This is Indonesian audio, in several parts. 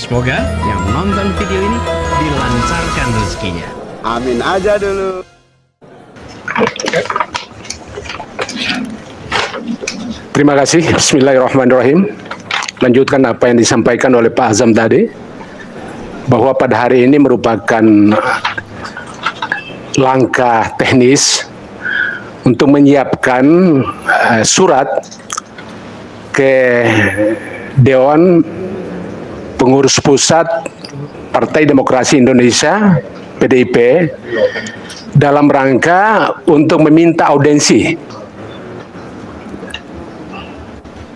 Semoga yang nonton video ini dilancarkan rezekinya. Amin aja dulu. Terima kasih. Bismillahirrahmanirrahim. Lanjutkan apa yang disampaikan oleh Pak Azam tadi, bahwa pada hari ini merupakan langkah teknis untuk menyiapkan surat ke Dewan Pengurus Pusat Partai Demokrasi Indonesia (PDIP) dalam rangka untuk meminta audensi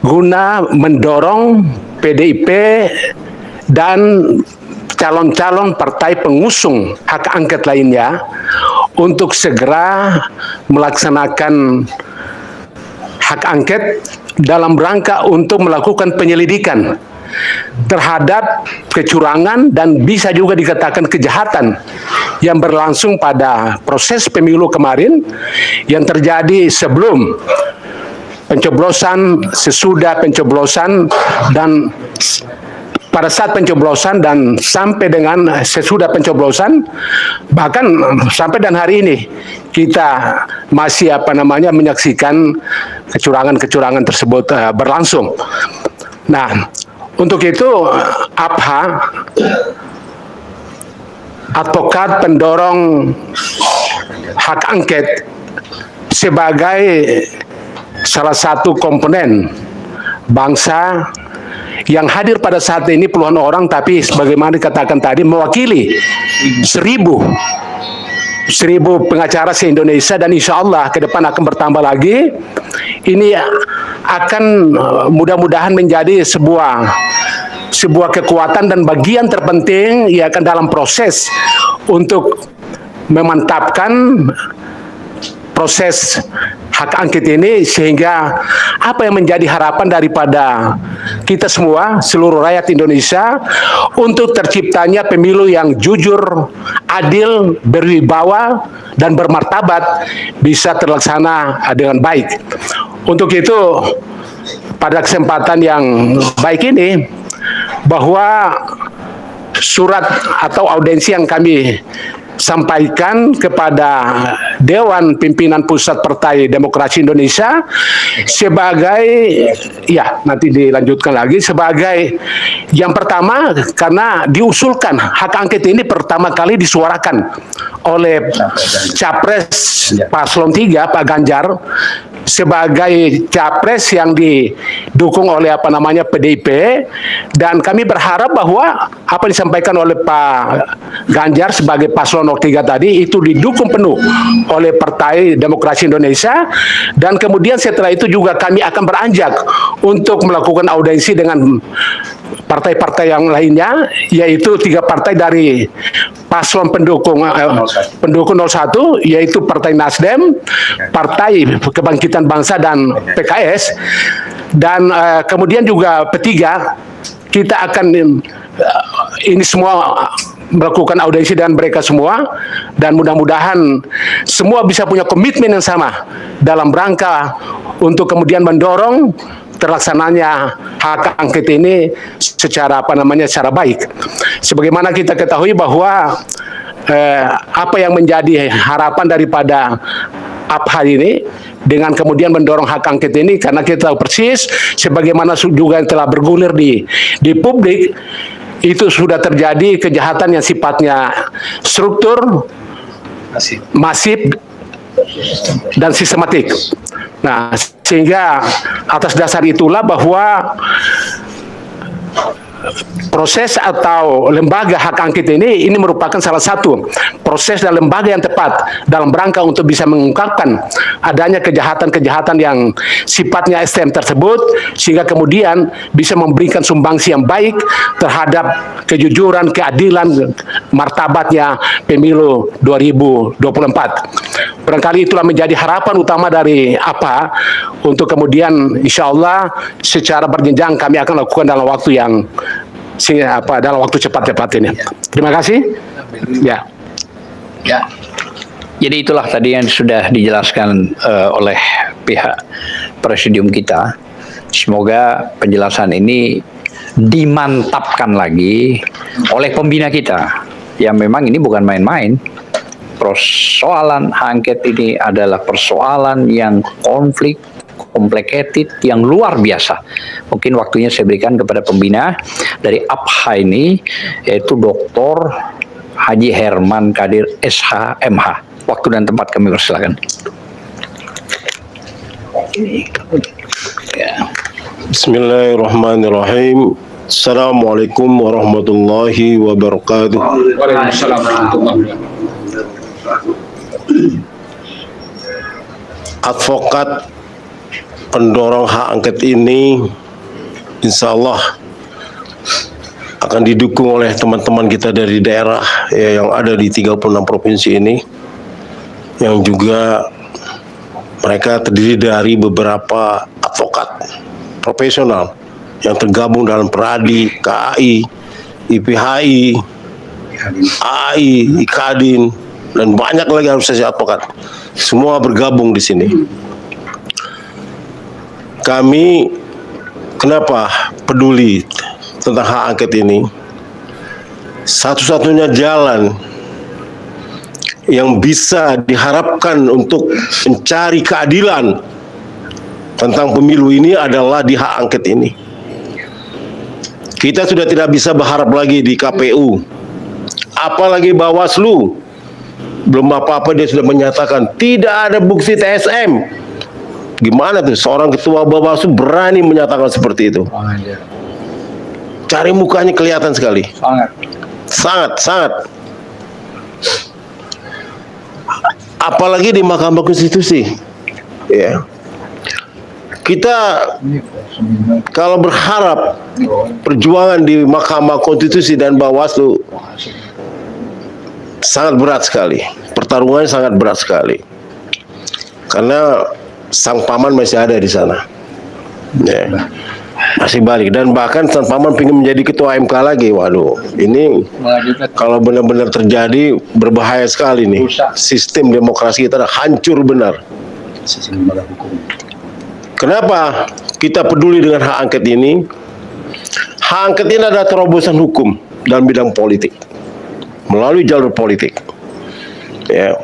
guna mendorong PDIP dan calon-calon partai pengusung hak angket lainnya untuk segera melaksanakan hak angket dalam rangka untuk melakukan penyelidikan terhadap kecurangan dan bisa juga dikatakan kejahatan yang berlangsung pada proses pemilu kemarin yang terjadi sebelum pencoblosan, sesudah pencoblosan, dan pada saat pencoblosan dan sampai dengan sesudah pencoblosan, bahkan sampai dan hari ini kita masih menyaksikan kecurangan-kecurangan tersebut berlangsung. Nah, untuk itu APHA, advokat pendorong hak angket, sebagai salah satu komponen bangsa yang hadir pada saat ini puluhan orang, tapi sebagaimana dikatakan tadi mewakili 1.000 pengacara se-Indonesia, dan insya Allah ke depan akan bertambah lagi. Ini akan mudah-mudahan menjadi sebuah kekuatan dan bagian terpenting yang akan dalam proses untuk memantapkan proses hak angket ini, sehingga apa yang menjadi harapan daripada kita semua, seluruh rakyat Indonesia, untuk terciptanya pemilu yang jujur, adil, berwibawa, dan bermartabat bisa terlaksana dengan baik. Untuk itu, pada kesempatan yang baik ini, bahwa surat atau audensi yang kami sampaikan kepada Dewan Pimpinan Pusat Partai Demokrasi Indonesia sebagai, ya nanti dilanjutkan lagi, sebagai yang pertama, karena diusulkan hak angket ini pertama kali disuarakan oleh Capres Paslon 3 Pak Ganjar sebagai capres yang didukung oleh PDIP, dan kami berharap bahwa apa yang disampaikan oleh Pak Ganjar sebagai paslon nomor 3 tadi itu didukung penuh oleh Partai Demokrasi Indonesia, dan kemudian setelah itu juga kami akan beranjak untuk melakukan audensi dengan partai-partai yang lainnya, yaitu 3 partai dari paslon pendukung 01, yaitu Partai Nasdem, Partai Kebangkitan Bangsa, dan PKS, dan kemudian juga P3. Kita akan ini semua melakukan audensi dengan mereka semua, dan mudah-mudahan semua bisa punya komitmen yang sama dalam rangka untuk kemudian mendorong terlaksananya hak angket ini secara secara baik. Sebagaimana kita ketahui bahwa apa yang menjadi harapan daripada APHA ini dengan kemudian mendorong hak angket ini, karena kita tahu persis sebagaimana juga yang telah bergulir di publik, itu sudah terjadi kejahatan yang sifatnya struktur, masif, dan sistematik. Nah, sehingga atas dasar itulah bahwa proses atau lembaga hak angket ini merupakan salah satu proses dan lembaga yang tepat dalam rangka untuk bisa mengungkapkan adanya kejahatan-kejahatan yang sifatnya ekstrem tersebut, sehingga kemudian bisa memberikan sumbangsi yang baik terhadap kejujuran, keadilan, martabatnya pemilu 2024. Barangkali itulah menjadi harapan utama dari APA untuk kemudian insya Allah secara berjenjang kami akan lakukan dalam waktu yang dalam waktu cepat-cepat ini. Terima kasih. Ya. Jadi itulah tadi yang sudah dijelaskan oleh pihak presidium kita. Semoga penjelasan ini dimantapkan lagi oleh pembina kita. Ya memang ini bukan main-main. Persoalan hak angket ini adalah persoalan yang konflik, complicated, yang luar biasa. Mungkin waktunya saya berikan kepada pembina dari APHA ini, yaitu Dr. Haji Herman Kadir SH MH. Waktu dan tempat kami persilakan. Bismillahirrahmanirrahim. Assalamualaikum warahmatullahi wabarakatuh. Advokat pendorong hak angket ini insya Allah akan didukung oleh teman-teman kita dari daerah ya, yang ada di 36 provinsi ini, yang juga mereka terdiri dari beberapa advokat profesional yang tergabung dalam Peradi, KAI, IPHI, AI, IKADIN, dan banyak lagi asosiasi advokat. Semua bergabung di sini. Kami kenapa peduli tentang hak angket ini? Satu-satunya jalan yang bisa diharapkan untuk mencari keadilan tentang pemilu ini adalah di hak angket ini. Kita sudah tidak bisa berharap lagi di KPU, apalagi Bawaslu. Belum apa-apa dia sudah menyatakan tidak ada bukti TSM. Gimana tuh seorang ketua Bawaslu berani menyatakan seperti itu? Cari mukanya kelihatan sekali. Sangat. Apalagi di Mahkamah Konstitusi. Ya. Kita kalau berharap perjuangan di Mahkamah Konstitusi dan Bawaslu sangat berat sekali. Pertarungannya sangat berat sekali. Karena sang paman masih ada di sana. Ya. Masih balik, dan bahkan sang paman ingin menjadi ketua MK lagi. Waduh, ini kalau benar-benar terjadi berbahaya sekali nih. Sistem demokrasi kita hancur benar. Kenapa kita peduli dengan hak angket ini? Hak angket ini adalah terobosan hukum dalam bidang politik melalui jalur politik. Ya.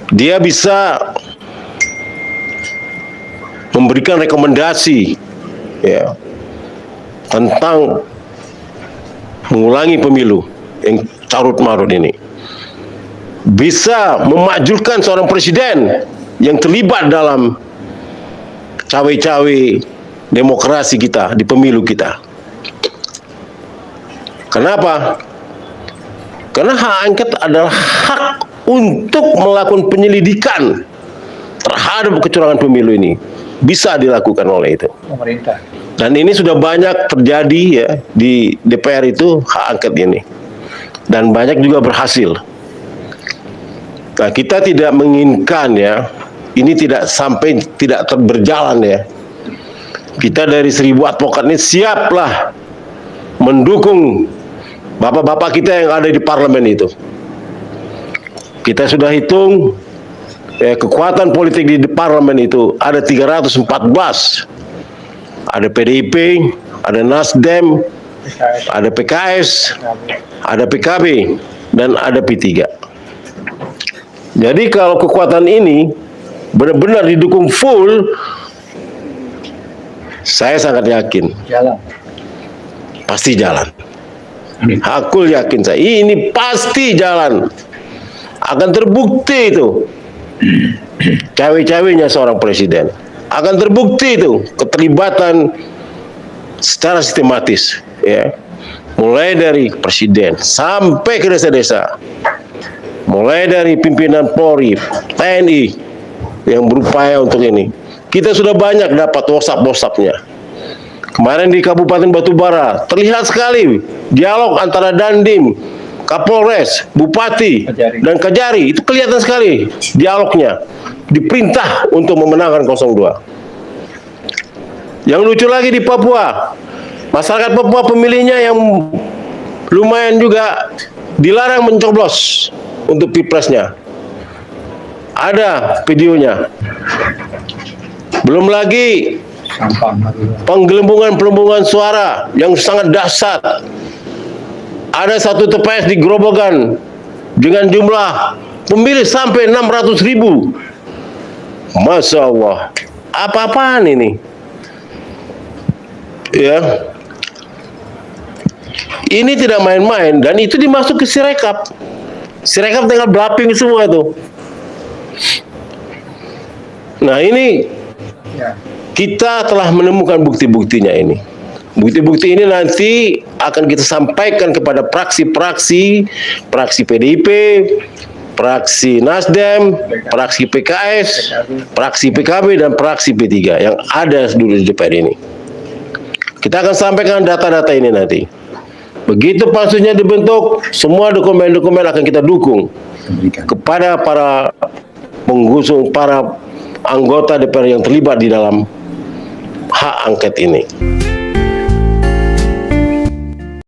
Dia bisa memberikan rekomendasi ya tentang mengulangi pemilu yang carut marut ini. Bisa memakzulkan seorang presiden yang terlibat dalam cawe-cawe demokrasi kita di pemilu kita. Kenapa? Karena hak angket adalah hak untuk melakukan penyelidikan terhadap kecurangan pemilu ini. Bisa dilakukan oleh itu. Pemerintah. Dan ini sudah banyak terjadi ya di DPR itu hak angket ini. Dan banyak juga berhasil. Nah, kita tidak menginginkan ya ini tidak sampai tidak berjalan ya. Kita dari 1000 advokat ini siaplah mendukung bapak-bapak kita yang ada di parlemen itu. Kita sudah hitung kekuatan politik di parlemen itu ada 314. Ada PDIP, ada Nasdem, ada PKS, ada PKB, dan ada P3. Jadi kalau kekuatan ini benar-benar didukung full, saya sangat yakin pasti jalan. Aku yakin saya ini pasti jalan, akan terbukti itu cawe-cawenya seorang presiden, akan terbukti itu keterlibatan secara sistematis ya, mulai dari presiden sampai ke desa-desa, mulai dari pimpinan Polri, TNI yang berupaya untuk ini. Kita sudah banyak dapat WhatsApp-WhatsAppnya. Kemarin di Kabupaten Batubara terlihat sekali dialog antara Dandim, Kapolres, Bupati, dan Kajari. Itu kelihatan sekali dialognya. Diperintah untuk memenangkan 02. Yang lucu lagi di Papua, masyarakat Papua pemilihnya yang lumayan juga dilarang mencoblos untuk pilpresnya. Ada videonya. Belum lagi penggelembungan suara yang sangat dahsyat. Ada satu TPS di Grobogan dengan jumlah pemilih sampai 600.000. Masya Allah, apa-apaan ini? Ya, ini tidak main-main, dan itu dimasuk ke Sirekap. Sirekap tinggal blapping semua itu. Nah, ini kita telah menemukan bukti-buktinya ini. Bukti-bukti ini nanti akan kita sampaikan kepada praksi-praksi, praksi PDIP, praksi Nasdem, praksi PKS, praksi PKB, dan praksi P3 yang ada dulu di DPR ini. Kita akan sampaikan data-data ini nanti. Begitu pansusnya dibentuk, semua dokumen-dokumen akan kita dukung kepada para pengusung, para anggota DPR yang terlibat di dalam hak angket ini.